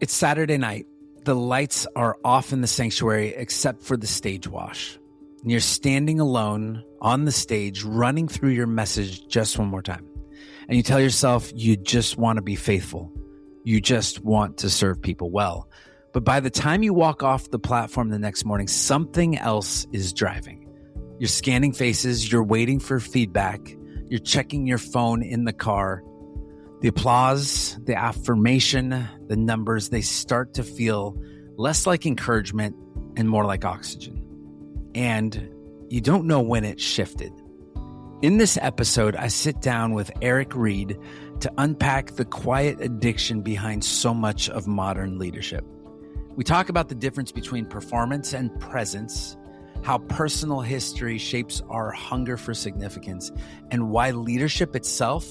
It's Saturday night. The lights are off in the sanctuary except for the stage wash. And you're standing alone on the stage, running through your message just one more time. And you tell yourself you just want to be faithful. You just want to serve people well. But by the time you walk off the platform the next morning, something else is driving. You're scanning faces, you're waiting for feedback, you're checking your phone in the car. The applause, the affirmation, the numbers, they start to feel less like encouragement and more like oxygen. And you don't know when it shifted. In this episode, I sit down with Eric Reid to unpack the quiet addiction behind so much of modern leadership. We talk about the difference between performance and presence, how personal history shapes our hunger for significance, and why leadership itself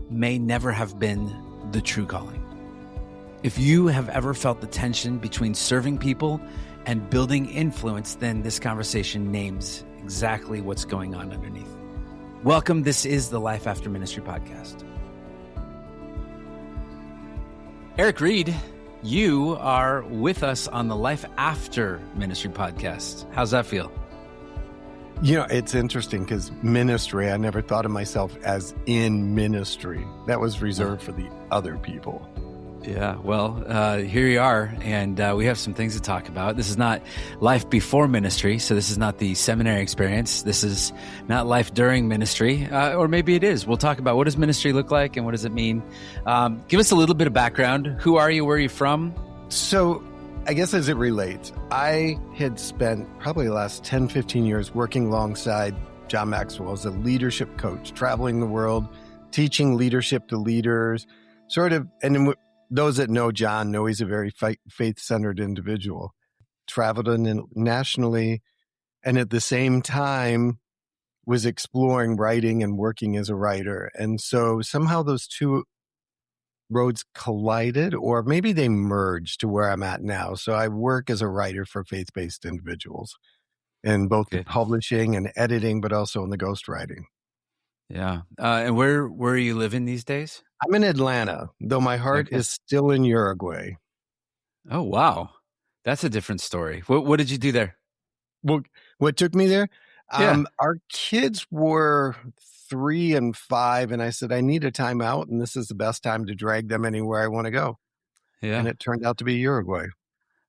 may never have been the true calling. If you have ever felt the tension between serving people and building influence, then this conversation names exactly what's going on underneath. Welcome. This is the Life After Ministry podcast. Eric Reid, you are with us on the Life After Ministry podcast. How's that feel? You know, it's interesting because ministry, I never thought of myself as in ministry. That was reserved for the other people. Yeah, well, here you are, and we have some things to talk about. This is not life before ministry, so this is not the seminary experience. This is not life during ministry, or maybe it is. We'll talk about what does ministry look like and what does it mean. Give us a little bit of background. Who are you? Where are you from? So I guess as it relates, I had spent probably the last 10, 15 years working alongside John Maxwell as a leadership coach, traveling the world, teaching leadership to leaders, and those that know John know he's a very faith-centered individual. Traveled nationally, and at the same time was exploring writing and working as a writer. And so somehow those two roads collided, or maybe they merged to where I'm at now. So I work as a writer for faith-based individuals in both the publishing and editing, but also in the ghostwriting. Yeah. And where are you living these days? I'm in Atlanta, though my heart is still in Uruguay. Oh, wow. That's a different story. What did you do there? Well, what took me there? Yeah. Our kids were 3 and 5, and I said, I need a timeout, and this is the best time to drag them anywhere I want to go. Yeah. And it turned out to be Uruguay.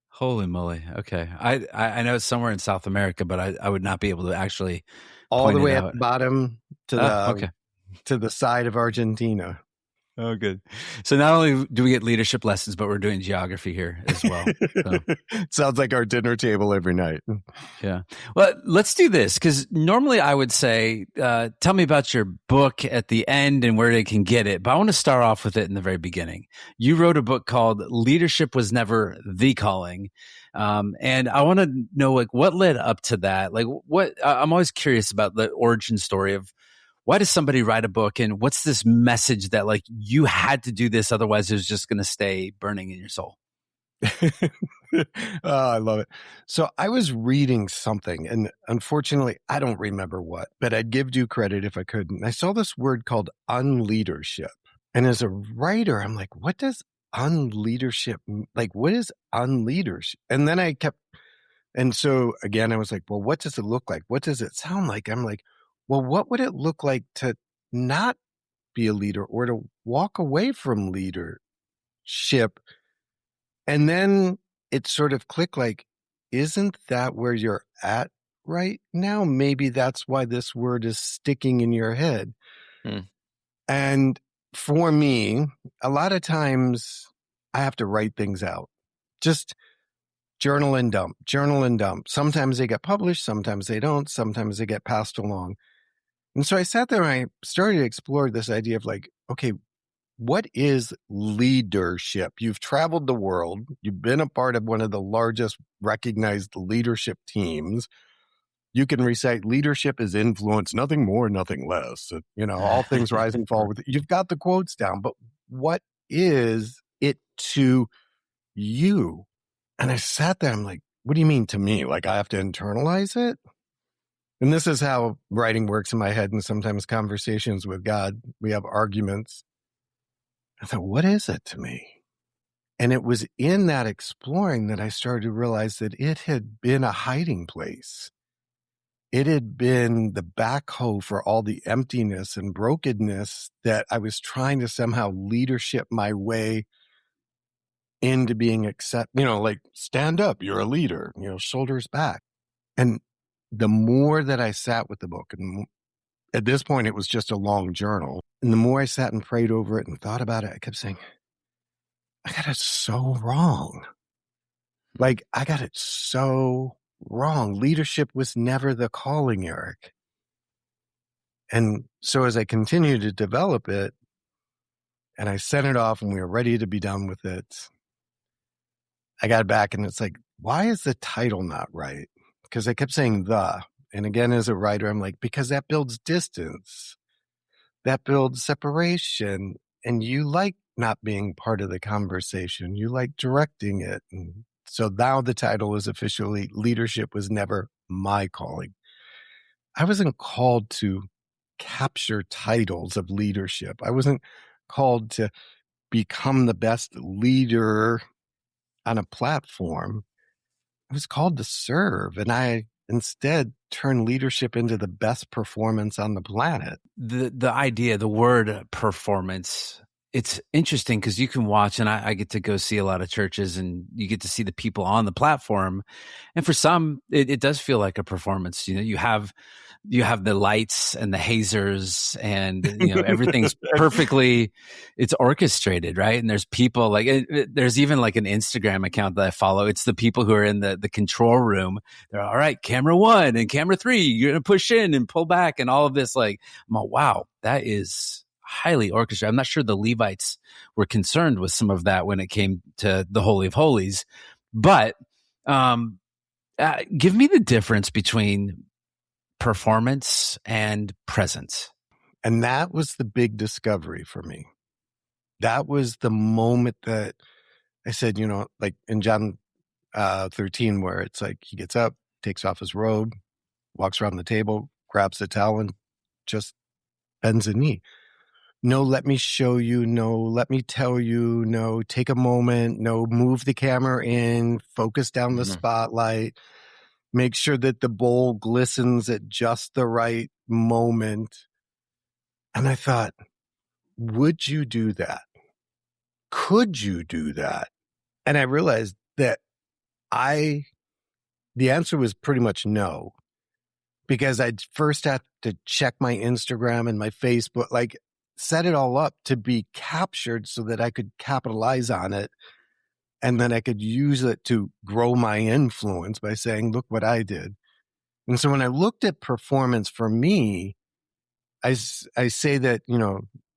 Holy moly. Okay. I know it's somewhere in South America, but I would not be able to actually all the way out. at the bottom to the side of Argentina. Oh, good. So not only do we get leadership lessons, but we're doing geography here as well. So. Sounds like our dinner table every night. Yeah. Well, let's do this, because normally I would say, tell me about your book at the end and where they can get it. But I want to start off with it in the very beginning. You wrote a book called Leadership Was Never the Calling. And I want to know, like, what led up to that? Like, I'm always curious about the origin story of why does somebody write a book, and what's this message that, like, you had to do this, otherwise it was just going to stay burning in your soul? Oh, I love it. So I was reading something, and unfortunately, I don't remember what, but I'd give due credit if I could. And I saw this word called unleadership. And as a writer, I'm like, what does unleadership, like, what is unleadership? And then and so again, I was like, well, what does it look like? What does it sound like? I'm like, well, what would it look like to not be a leader or to walk away from leadership? And then it sort of clicked, like, isn't that where you're at right now? Maybe that's why this word is sticking in your head. And for me, a lot of times I have to write things out. Just journal and dump. Sometimes they get published, sometimes they don't, sometimes they get passed along. And so I sat there and I started to explore this idea of, like, okay, what is leadership? You've traveled the world. You've been a part of one of the largest recognized leadership teams. You can recite leadership is influence, nothing more, nothing less. All things rise and fall with it. You've got the quotes down, but what is it to you? And I sat there, I'm like, what do you mean to me? Like, I have to internalize it? And this is how writing works in my head, and sometimes conversations with God, we have arguments. I thought, what is it to me? And it was in that exploring that I started to realize that it had been a hiding place. It had been the backhoe for all the emptiness and brokenness that I was trying to somehow leadership my way into being accepted, like stand up, you're a leader, shoulders back. And the more that I sat with the book, and at this point it was just a long journal, and the more I sat and prayed over it and thought about it, I kept saying, I got it so wrong. Like, I got it so wrong. Leadership was never the calling, Eric. And so as I continued to develop it, and I sent it off and we were ready to be done with it, I got back and it's like, why is the title not right? Because I kept saying the. And again, as a writer, I'm like, because that builds distance. That builds separation. And you like not being part of the conversation. You like directing it. And so now the title is officially Leadership Was Never My Calling. I wasn't called to capture titles of leadership. I wasn't called to become the best leader on a platform. I was called to serve, and I instead turned leadership into the best performance on the planet. The idea, the word performance, it's interesting because you can watch, and I get to go see a lot of churches, and you get to see the people on the platform. And for some, it does feel like a performance. You have the lights and the hazers, and everything's perfectly, it's orchestrated, right? And there's people like there's even like an Instagram account that I follow. It's the people who are in the control room. They're all right, camera 1 and camera 3, you're gonna push in and pull back and all of this. Like, I'm like, wow, that is highly orchestrated. I'm not sure the Levites were concerned with some of that when it came to the Holy of Holies, but give me the difference between performance and presence. And that was the big discovery for me. That was the moment that I said, like in John 13, where it's like he gets up, takes off his robe, walks around the table, grabs the towel, and just bends a knee. No, let me show you. No, let me tell you. No, take a moment. No, move the camera in, focus down the spotlight, make sure that the bowl glistens at just the right moment. And I thought, would you do that? Could you do that? And I realized that the answer was pretty much no, because I'd first have to check my Instagram and my Facebook, like set it all up to be captured so that I could capitalize on it. And then I could use it to grow my influence by saying, look what I did. And so when I looked at performance for me, I say that,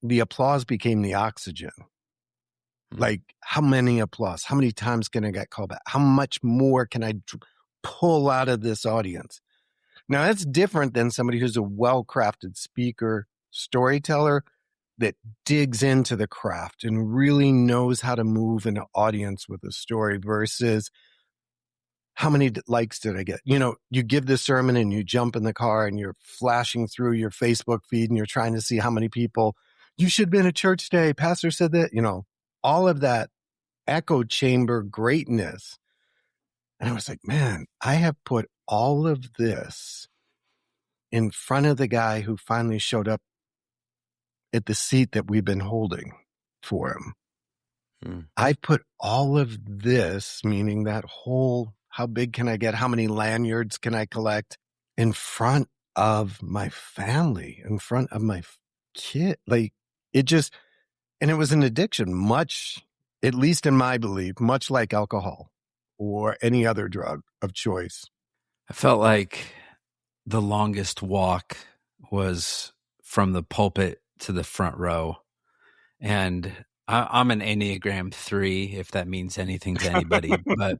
the applause became the oxygen. Like, how many applause? How many times can I get called back? How much more can I pull out of this audience? Now, that's different than somebody who's a well-crafted speaker, storyteller that digs into the craft and really knows how to move an audience with a story versus how many likes did I get? You give the sermon and you jump in the car and you're flashing through your Facebook feed and you're trying to see how many people, you should be in a church today. Pastor said that, all of that echo chamber greatness. And I was like, man, I have put all of this in front of the guy who finally showed up at the seat that we've been holding for him. I've put all of this, meaning that whole, how big can I get? How many lanyards can I collect, in front of my family, in front of my kid? Like, it just, and it was an addiction, much, at least in my belief, much like alcohol or any other drug of choice. I felt like the longest walk was from the pulpit to the front row. And I'm an Enneagram 3, if that means anything to anybody, but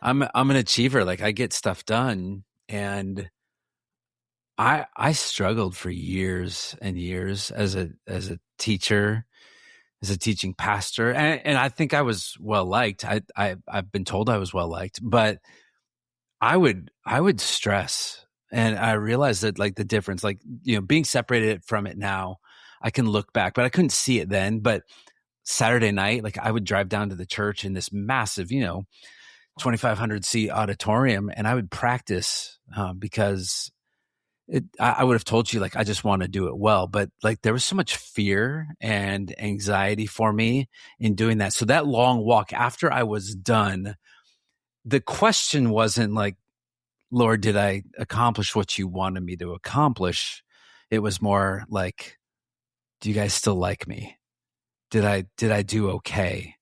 I'm an achiever. Like, I get stuff done, and I struggled for years and years as a teacher, as a teaching pastor, and I think I was well liked. I've been told I was well liked, but I would stress, and I realized that, like, the difference, like, being separated from it now, I can look back, but I couldn't see it then. But Saturday night, like I would drive down to the church in this massive, 2,500 seat auditorium, and I would practice because I would have told you, like, I just want to do it well. But like, there was so much fear and anxiety for me in doing that. So that long walk after I was done, the question wasn't like, Lord, did I accomplish what you wanted me to accomplish? It was more like, do you guys still like me? Did I do okay?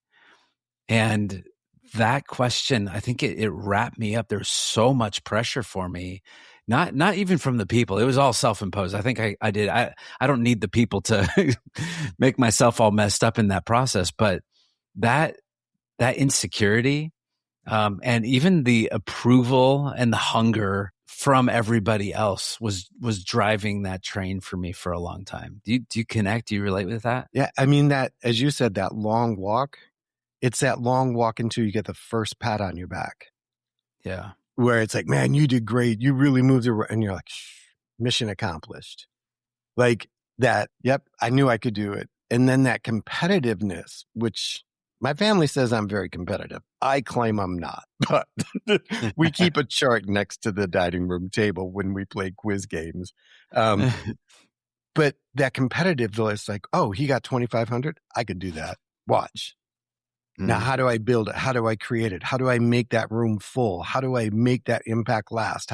And that question, I think it wrapped me up. There's so much pressure for me, not even from the people. It was all self-imposed. I think I did. I don't need the people to make myself all messed up in that process, but that insecurity, and even the approval and the hunger from everybody else was driving that train for me for a long time. Do you connect? Do you relate with that? Yeah. I mean, that, as you said, that long walk, it's that long walk until you get the first pat on your back. Yeah. Where it's like, man, you did great. You really moved it. And you're like, mission accomplished. Like that. Yep. I knew I could do it. And then that competitiveness, which my family says I'm very competitive. I claim I'm not, but we keep a chart next to the dining room table when we play quiz games. But that competitiveness, like, oh, he got 2,500. I could do that. Watch. Now, how do I build it? How do I create it? How do I make that room full? How do I make that impact last?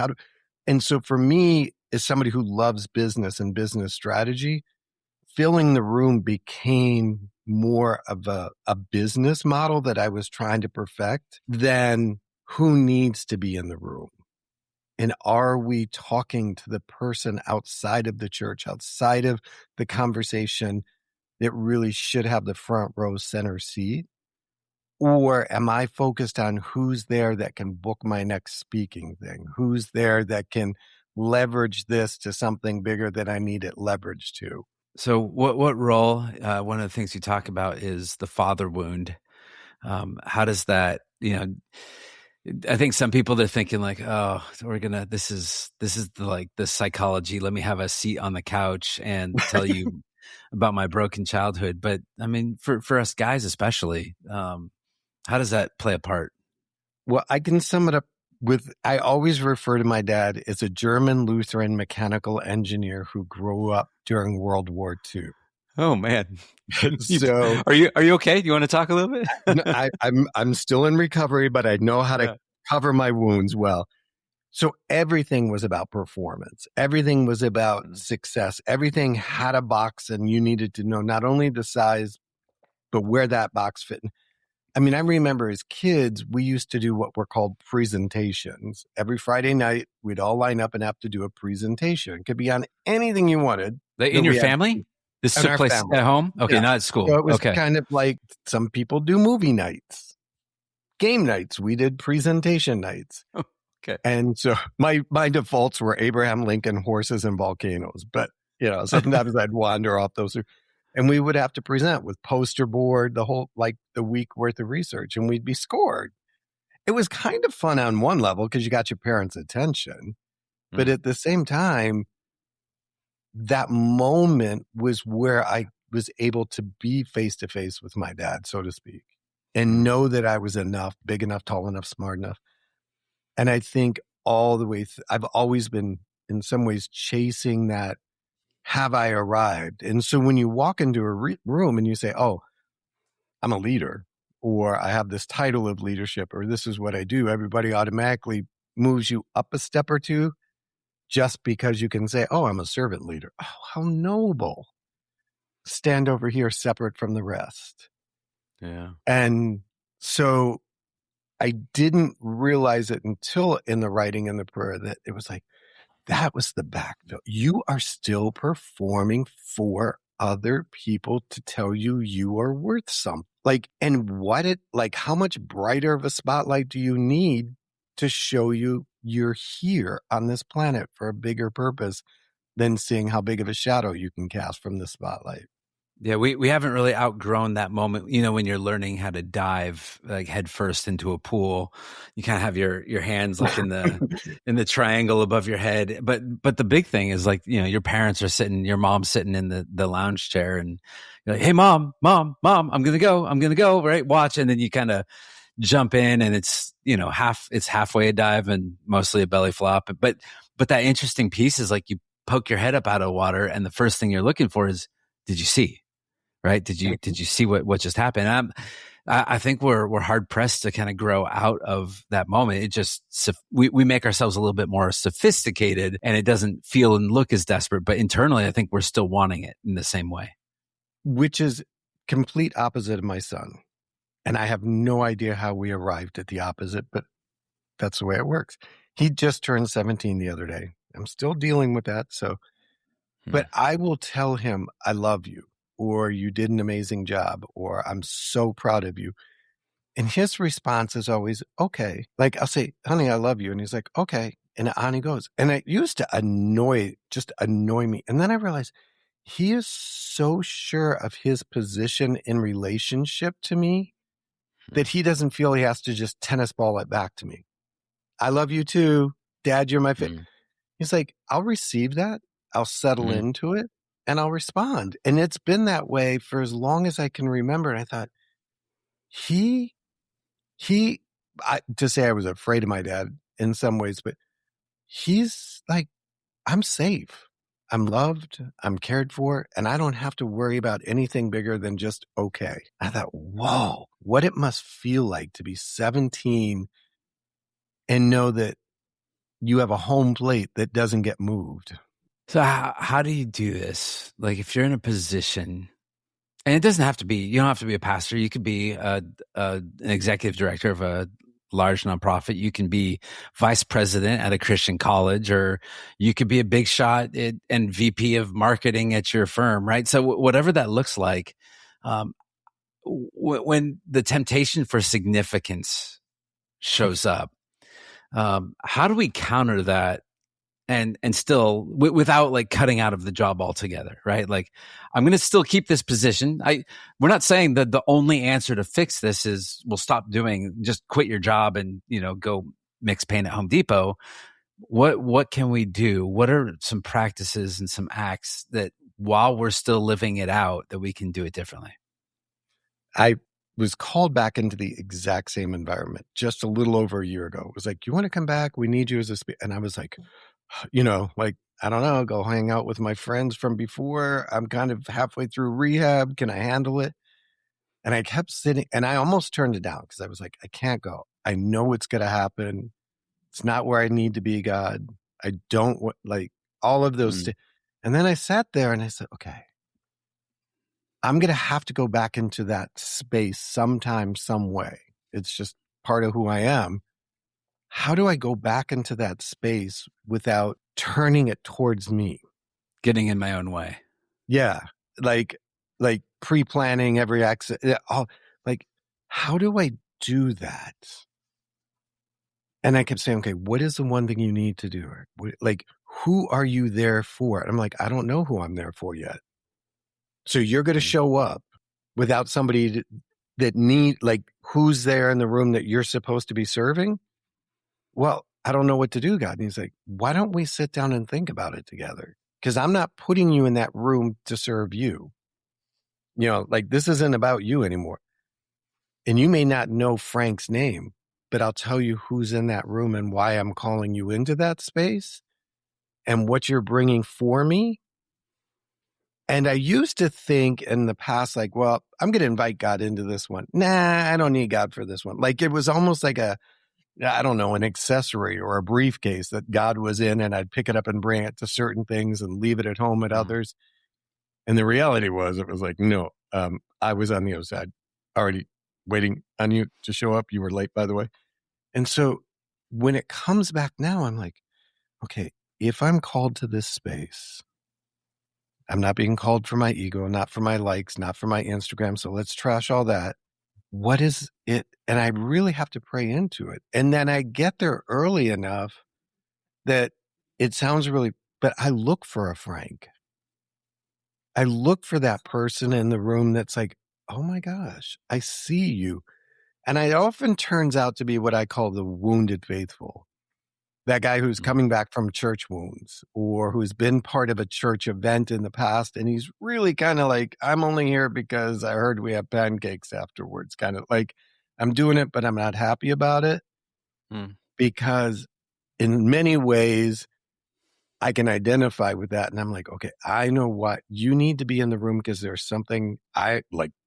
And so for me, as somebody who loves business and business strategy, filling the room became more of a business model that I was trying to perfect than who needs to be in the room. And are we talking to the person outside of the church, outside of the conversation that really should have the front row center seat? Or am I focused on who's there that can book my next speaking thing? Who's there that can leverage this to something bigger that I need it leveraged to? So what role, one of the things you talk about is the father wound. How does that, I think some people, they're thinking like, oh, this is the psychology. Let me have a seat on the couch and tell you about my broken childhood. But I mean, for us guys, especially, how does that play a part? Well, I can sum it up with, I always refer to my dad as a German Lutheran mechanical engineer who grew up during World War II. Oh man. So are you okay? Do you want to talk a little bit? I'm still in recovery, but I know how to cover my wounds well. So everything was about performance. Everything was about success. Everything had a box, and you needed to know not only the size, but where that box fit. I mean, I remember as kids, we used to do what were called presentations. Every Friday night, we'd all line up and have to do a presentation. It could be on anything you wanted. Like in your family? This took place at home? Okay, yeah. Not at school. So it was kind of like some people do movie nights, game nights. We did presentation nights. Okay. And so my defaults were Abraham Lincoln, horses, and volcanoes. But, sometimes I'd wander off those. And we would have to present with poster board, the week worth of research, and we'd be scored. It was kind of fun on one level because you got your parents' attention. But at the same time, that moment was where I was able to be face to face with my dad, so to speak, and know that I was enough, big enough, tall enough, smart enough. And I think all the way, I've always been in some ways chasing that. Have I arrived? And so when you walk into a room and you say, oh, I'm a leader, or I have this title of leadership, or this is what I do, everybody automatically moves you up a step or two just because you can say, oh, I'm a servant leader. Oh, how noble. Stand over here separate from the rest. Yeah. And so I didn't realize it until in the writing and the prayer that it was like, that was the backfill. You are still performing for other people to tell you you are worth something. How much brighter of a spotlight do you need to show you you're here on this planet for a bigger purpose than seeing how big of a shadow you can cast from the spotlight? Yeah, we haven't really outgrown that moment. You know, when you're learning how to dive like head first into a pool, you kind of have your hands like in the triangle above your head. But the big thing is like, you know, your parents are sitting, your mom's sitting in the lounge chair, and you're like, "Hey, mom, I'm gonna go, right? Watch." And then you kind of jump in, and it's, you know, it's halfway a dive and mostly a belly flop. But that interesting piece is like you poke your head up out of water, and the first thing you're looking for is, did you see? Right? Did you see what just happened? I think we're hard pressed to kind of grow out of that moment. It just, we make ourselves a little bit more sophisticated, and it doesn't feel and look as desperate. But internally, I think we're still wanting it in the same way. Which is complete opposite of my son. And I have no idea how we arrived at the opposite, but that's the way it works. He just turned 17 the other day. I'm still dealing with that. So, but I will tell him, I love you, or you did an amazing job, or I'm so proud of you. And his response is always, okay. Like I'll say, honey, I love you. And he's like, okay. And on he goes. And it used to annoy me. And then I realized he is so sure of his position in relationship to me that he doesn't feel he has to just tennis ball it back to me. I love you too. Dad, you're my favorite. He's like, I'll receive that. I'll settle into it, and I'll respond. And it's been that way for as long as I can remember. And I thought, to say I was afraid of my dad in some ways, but he's like, I'm safe. I'm loved. I'm cared for, and I don't have to worry about anything bigger than just okay. I thought, whoa, what it must feel like to be 17 and know that you have a home plate that doesn't get moved. So how do you do this? Like, if you're in a position, and it doesn't have to be, you don't have to be a pastor. You could be an executive director of a large nonprofit. You can be vice president at a Christian college, or you could be a big shot and VP of marketing at your firm, right? So whatever that looks like, when the temptation for significance shows up, how do we counter that? And still without like cutting out of the job altogether, right? Like, I'm going to still keep this position. We're not saying that the only answer to fix this is we'll stop doing, just quit your job and, you know, go mix paint at Home Depot. What can we do? What are some practices and some acts that while we're still living it out, that we can do it differently? I was called back into the exact same environment just a little over a year ago. It was like, you want to come back? We need you as a speaker. And I was like, you know, like, I don't know, go hang out with my friends from before. I'm kind of halfway through rehab. Can I handle it? And I kept sitting, and I almost turned it down because I was like, I can't go. I know it's going to happen. It's not where I need to be, God. I don't like all of those. And then I sat there and I said, okay, I'm going to have to go back into that space sometime, some way. It's just part of who I am. How do I go back into that space without turning it towards me? Getting in my own way. Yeah. Like pre-planning every exit. Like, how do I do that? And I kept saying, okay, what is the one thing you need to do? Like, who are you there for? And I'm like, I don't know who I'm there for yet. So you're going to show up without somebody like, who's there in the room that you're supposed to be serving? Well, I don't know what to do, God. And he's like, why don't we sit down and think about it together? Because I'm not putting you in that room to serve you. You know, like, this isn't about you anymore. And you may not know Frank's name, but I'll tell you who's in that room and why I'm calling you into that space and what you're bringing for me. And I used to think in the past, like, well, I'm going to invite God into this one. Nah, I don't need God for this one. Like, it was almost like an accessory or a briefcase that God was in, and I'd pick it up and bring it to certain things and leave it at home at others. And the reality was, it was like, no, I was on the other side, already waiting on you to show up. You were late, by the way. And so when it comes back now, I'm like, okay, if I'm called to this space, I'm not being called for my ego, not for my likes, not for my Instagram. So let's trash all that. What is it? And I really have to pray into it. And then I get there early enough that it sounds really, but I look for a Frank. I look for that person in the room that's like, oh my gosh, I see you. And it often turns out to be what I call the wounded faithful. That guy who's coming back from church wounds or who's been part of a church event in the past. And he's really kind of like, I'm only here because I heard we have pancakes afterwards. Kind of like, I'm doing it, but I'm not happy about it. Because in many ways, I can identify with that. And I'm like, okay, I know what you need to be in the room because there's something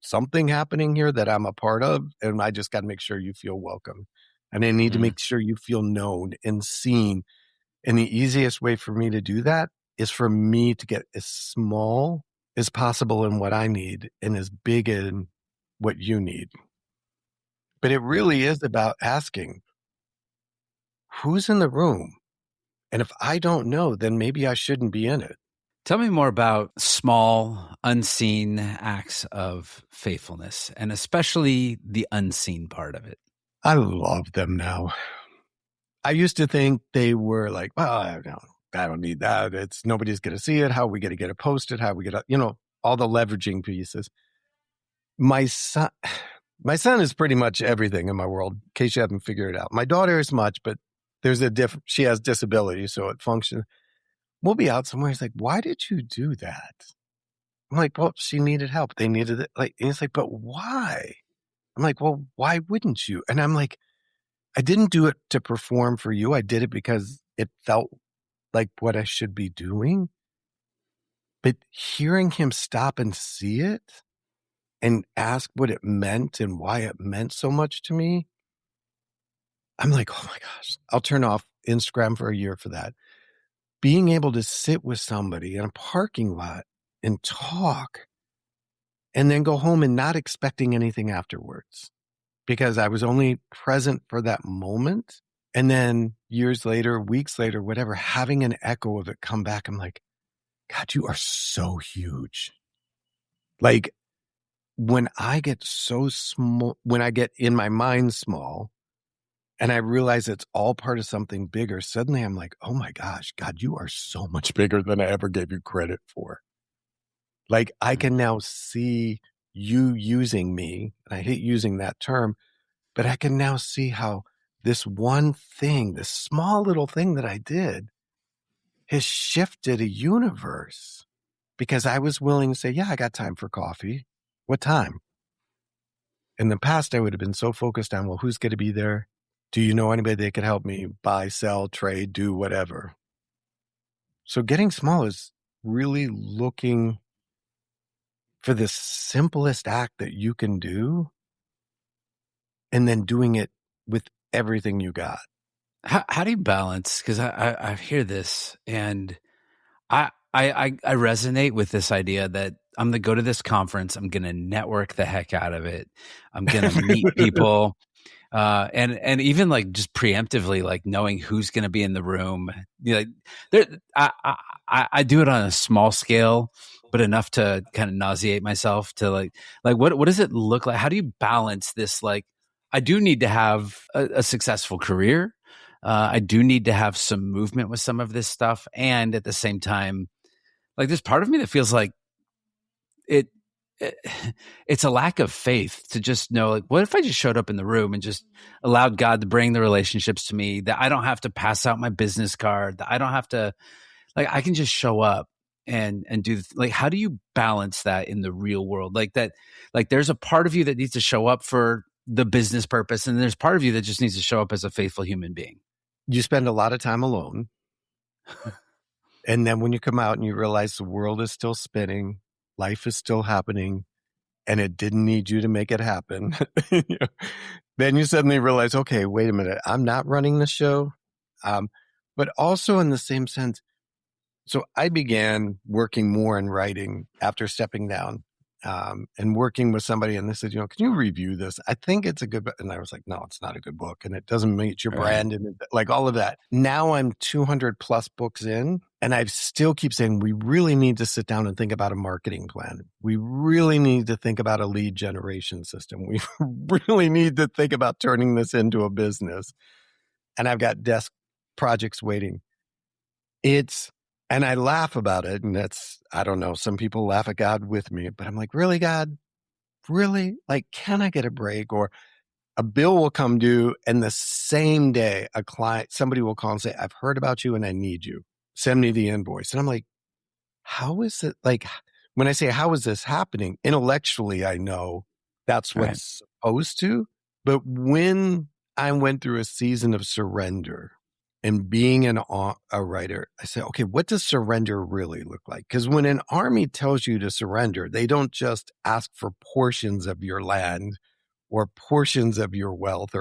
something happening here that I'm a part of. And I just got to make sure you feel welcome. And I need to make sure you feel known and seen. And the easiest way for me to do that is for me to get as small as possible in what I need and as big in what you need. But it really is about asking, who's in the room? And if I don't know, then maybe I shouldn't be in it. Tell me more about small, unseen acts of faithfulness, and especially the unseen part of it. I love them now. I used to think they were like, well, I don't need that. It's nobody's going to see it. How are we going to get it posted? How are we going to, all the leveraging pieces. My son is pretty much everything in my world, in case you haven't figured it out. My daughter is much, but there's she has disability, so it functions. We'll be out somewhere. He's like, why did you do that? I'm like, well, she needed help. They needed it. And he's like, but why? I'm like, well, why wouldn't you? And I'm like, I didn't do it to perform for you. I did it because it felt like what I should be doing. But hearing him stop and see it and ask what it meant and why it meant so much to me, I'm like, oh my gosh, I'll turn off Instagram for a year for that. Being able to sit with somebody in a parking lot and talk and then go home and not expecting anything afterwards because I was only present for that moment. And then years later, weeks later, whatever, having an echo of it come back, I'm like, God, you are so huge. Like when I get so small, when I get in my mind small, and I realize it's all part of something bigger, suddenly I'm like, oh my gosh, God, you are so much bigger than I ever gave you credit for. Like I can now see you using me, and I hate using that term, but I can now see how this one thing, this small little thing that I did has shifted a universe because I was willing to say, yeah, I got time for coffee. What time? In the past, I would have been so focused on, well, who's going to be there? Do you know anybody that could help me buy, sell, trade, do whatever? So getting small is really looking for the simplest act that you can do and then doing it with everything you got. How do you balance? Because I hear this and I resonate with this idea that I'm going to go to this conference. I'm going to network the heck out of it. I'm going to meet people. And even like just preemptively, like knowing who's going to be in the room. I do it on a small scale, but enough to kind of nauseate myself to like what does it look like? How do you balance this? Like, I do need to have a successful career. I do need to have some movement with some of this stuff. And at the same time, like there's part of me that feels like it's a lack of faith to just know, like, what if I just showed up in the room and just allowed God to bring the relationships to me, that I don't have to pass out my business card, that I don't have to, like, I can just show up and do, like, how do you balance that in the real world? Like that, like there's a part of you that needs to show up for the business purpose. And there's part of you that just needs to show up as a faithful human being. You spend a lot of time alone. And then when you come out and you realize the world is still spinning, life is still happening, and it didn't need you to make it happen. Then you suddenly realize, okay, wait a minute, I'm not running the show. But also in the same sense, so I began working more in writing after stepping down and working with somebody. And they said, can you review this? I think it's a good book. And I was like, no, it's not a good book. And it doesn't meet your brand and like all of that. Now I'm 200 plus books in. And I still keep saying, we really need to sit down and think about a marketing plan. We really need to think about a lead generation system. We really need to think about turning this into a business. And I've got desk projects waiting. It's And I laugh about it. And I don't know, some people laugh at God with me, but I'm like, really, God? Really? Like, can I get a break? Or a bill will come due, and the same day somebody will call and say, I've heard about you and I need you. Send me the invoice. And I'm like, how is it? Like, when I say, how is this happening? Intellectually, I know that's Right. what's supposed to. But when I went through a season of surrender and being a writer, I said, okay, what does surrender really look like? Because when an army tells you to surrender, they don't just ask for portions of your land or portions of your wealth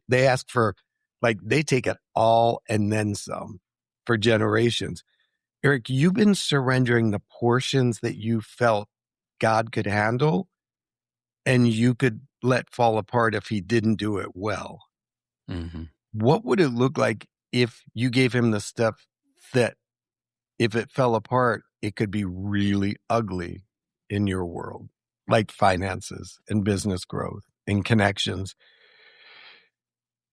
they ask for, like, they take it all and then some for generations. Eric, you've been surrendering the portions that you felt God could handle and you could let fall apart if he didn't do it well. Mm-hmm. What would it look like if you gave him the stuff that, if it fell apart, it could be really ugly in your world, like finances and business growth and connections?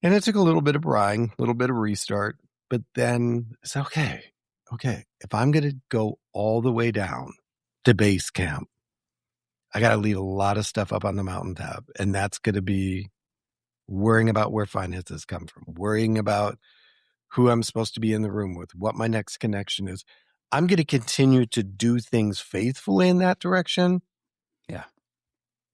And it took a little bit of brain, a little bit of restart, but then it's okay. If I'm going to go all the way down to base camp, I got to leave a lot of stuff up on the mountaintop. And that's going to be worrying about where finances come from, worrying about who I'm supposed to be in the room with, what my next connection is. I'm going to continue to do things faithfully in that direction. Yeah.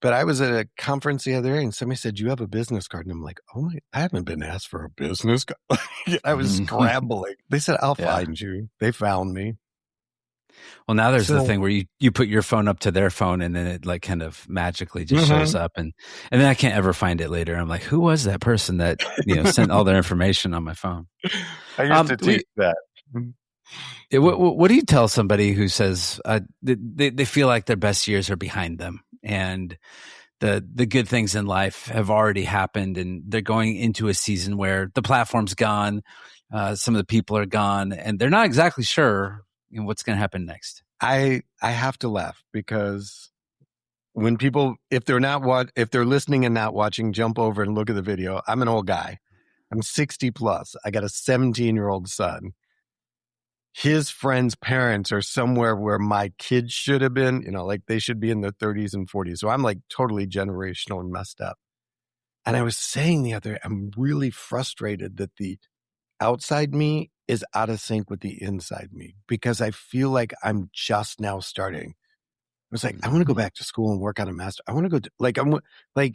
But I was at a conference the other day and somebody said, you have a business card. And I'm like, oh I haven't been asked for a business card. I was scrambling. They said, I'll find you. They found me. Well, now there's the thing where you put your phone up to their phone and then it like kind of magically just shows up. And then I can't ever find it later. I'm like, who was that person that, sent all their information on my phone? I used to teach that. What do you tell somebody who says they feel like their best years are behind them and the good things in life have already happened and they're going into a season where the platform's gone, some of the people are gone, and they're not exactly sure what's going to happen next? I have to laugh because when people, if they're listening and not watching, jump over and look at the video. I'm an old guy. I'm 60 plus. I got a 17-year-old son. His friends' parents are somewhere where my kids should have been, like they should be in their 30s and 40s. So I'm like totally generational and messed up. And I was saying the other day, I'm really frustrated that the outside me is out of sync with the inside me because I feel like I'm just now starting. I was like, I want to go back to school and work on a master. I want to go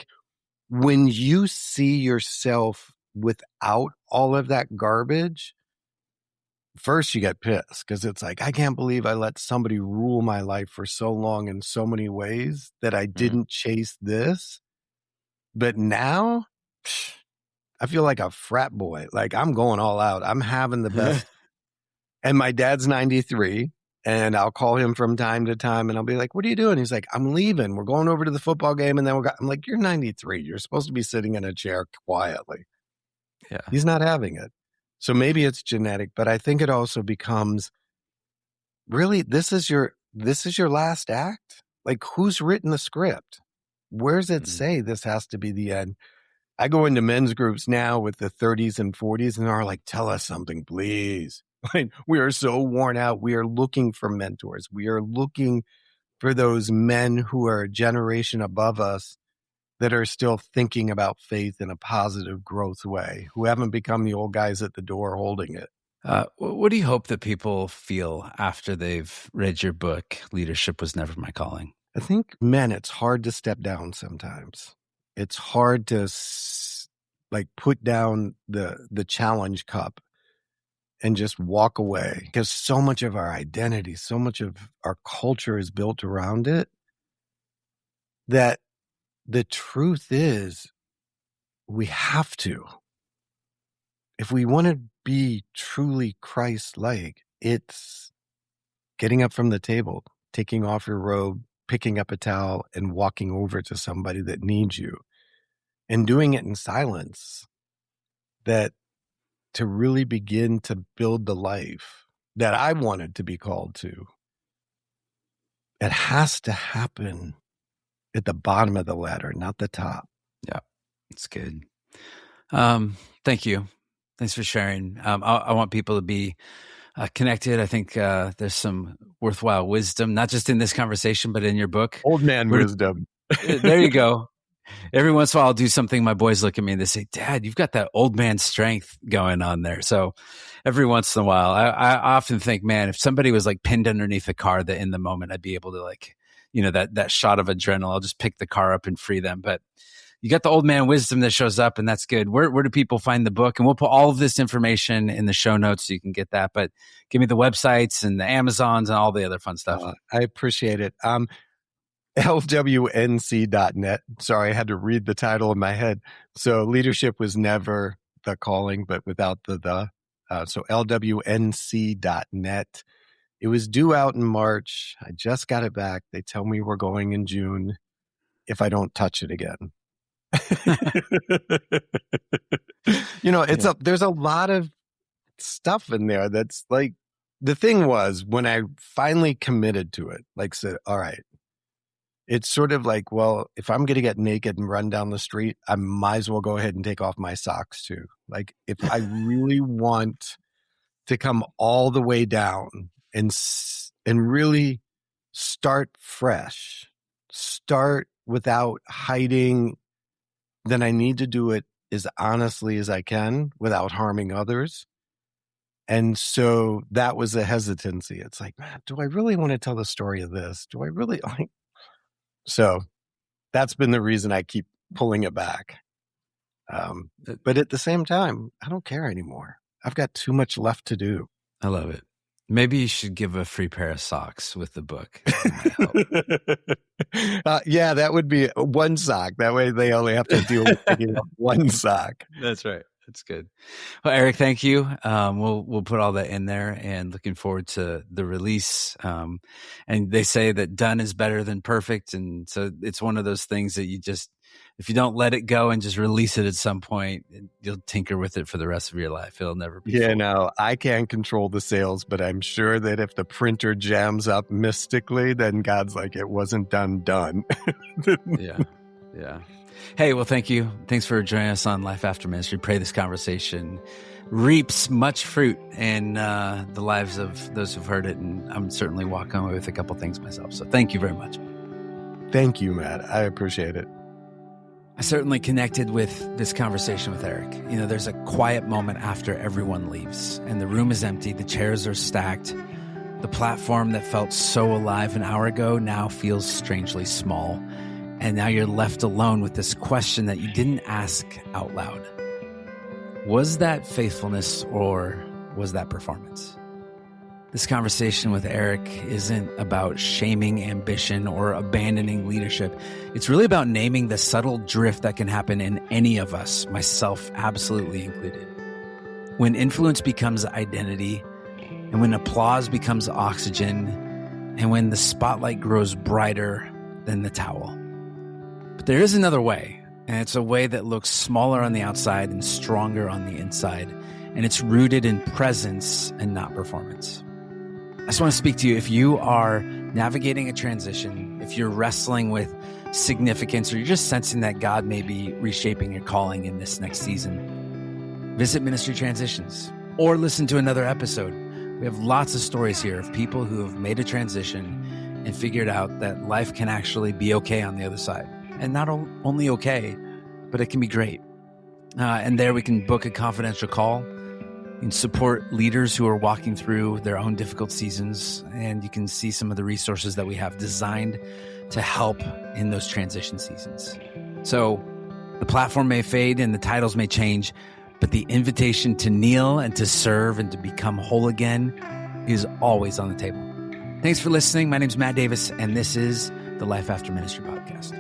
when you see yourself without all of that garbage, first you get pissed because it's like, I can't believe I let somebody rule my life for so long in so many ways that I didn't chase this. But now I feel like a frat boy. Like I'm going all out. I'm having the best. And my dad's 93 and I'll call him from time to time and I'll be like, what are you doing? He's like, I'm leaving. We're going over to the football game. And then I'm like, you're 93. You're supposed to be sitting in a chair quietly. Yeah. He's not having it. So maybe it's genetic, but I think it also becomes really, this is your last act. Like who's written the script? Where's it say this has to be the end? I go into men's groups now with the 30s and 40s and are like, tell us something, please. Like, we are so worn out. We are looking for mentors. We are looking for those men who are a generation above us that are still thinking about faith in a positive growth way, who haven't become the old guys at the door holding it. What do you hope that people feel after they've read your book, Leadership Was Never My Calling? I think, men, it's hard to step down sometimes. It's hard to put down the challenge cup and just walk away because so much of our identity, so much of our culture is built around it that the truth is we have to. If we want to be truly Christ-like, it's getting up from the table, taking off your robe, picking up a towel and walking over to somebody that needs you and doing it in silence, that to really begin to build the life that I wanted to be called to. It has to happen at the bottom of the ladder, not the top. Yeah, that's good. Thank you. Thanks for sharing. I want people to be connected. I think there's some worthwhile wisdom, not just in this conversation, but in your book. Old man wisdom. There you go. Every once in a while, I'll do something. My boys look at me and they say, "Dad, you've got that old man strength going on there." So every once in a while, I often think, man, if somebody was like pinned underneath a car, that in the moment I'd be able to like, that shot of adrenaline, I'll just pick the car up and free them. But you got the old man wisdom that shows up, and that's good. Where do people find the book? And we'll put all of this information in the show notes so you can get that. But give me the websites and the Amazons and all the other fun stuff. I appreciate it. LWNC.net. Sorry, I had to read the title in my head. So leadership was never the calling, but without the. So LWNC.net. It was due out in March. I just got it back. They tell me we're going in June if I don't touch it again. There's a lot of stuff in there that's like, the thing was when I finally committed to it, like said, all right, it's sort of like, well, if I'm going to get naked and run down the street, I might as well go ahead and take off my socks too. Like if I really want to come all the way down and really start fresh, start without hiding, then I need to do it as honestly as I can without harming others. And so that was a hesitancy. It's like, man, do I really want to tell the story of this? Do I really like? So that's been the reason I keep pulling it back. But at the same time, I don't care anymore. I've got too much left to do. I love it. Maybe you should give a free pair of socks with the book. Yeah, that would be one sock. That way they only have to deal with picking up one sock. That's right. That's good. Well, Eric, thank you. We'll put all that in there, and looking forward to the release. And they say that done is better than perfect. And so it's one of those things that if you don't let it go and just release it at some point, you'll tinker with it for the rest of your life. It'll never be full. No, I can't control the sales, but I'm sure that if the printer jams up mystically, then God's like, it wasn't done. Yeah. Hey, well, thank you. Thanks for joining us on Life After Ministry. Pray this conversation reaps much fruit in the lives of those who've heard it. And I'm certainly walking away with a couple things myself. So thank you very much. Thank you, Matt. I appreciate it. I certainly connected with this conversation with Eric. There's a quiet moment after everyone leaves and the room is empty. The chairs are stacked. The platform that felt so alive an hour ago now feels strangely small. And now you're left alone with this question that you didn't ask out loud. Was that faithfulness or was that performance? This conversation with Eric isn't about shaming ambition or abandoning leadership. It's really about naming the subtle drift that can happen in any of us, myself absolutely included. When influence becomes identity, and when applause becomes oxygen, and when the spotlight grows brighter than the towel. But there is another way, and it's a way that looks smaller on the outside and stronger on the inside, and it's rooted in presence and not performance. I just want to speak to you. If you are navigating a transition, if you're wrestling with significance, or you're just sensing that God may be reshaping your calling in this next season, visit Ministry Transitions or listen to another episode. We have lots of stories here of people who have made a transition and figured out that life can actually be okay on the other side. And not only okay, but it can be great. And there we can book a confidential call. You can support leaders who are walking through their own difficult seasons, and you can see some of the resources that we have designed to help in those transition seasons. So the platform may fade and the titles may change, but the invitation to kneel and to serve and to become whole again is always on the table. Thanks for listening. My name's Matt Davis, and this is the Life After Ministry podcast.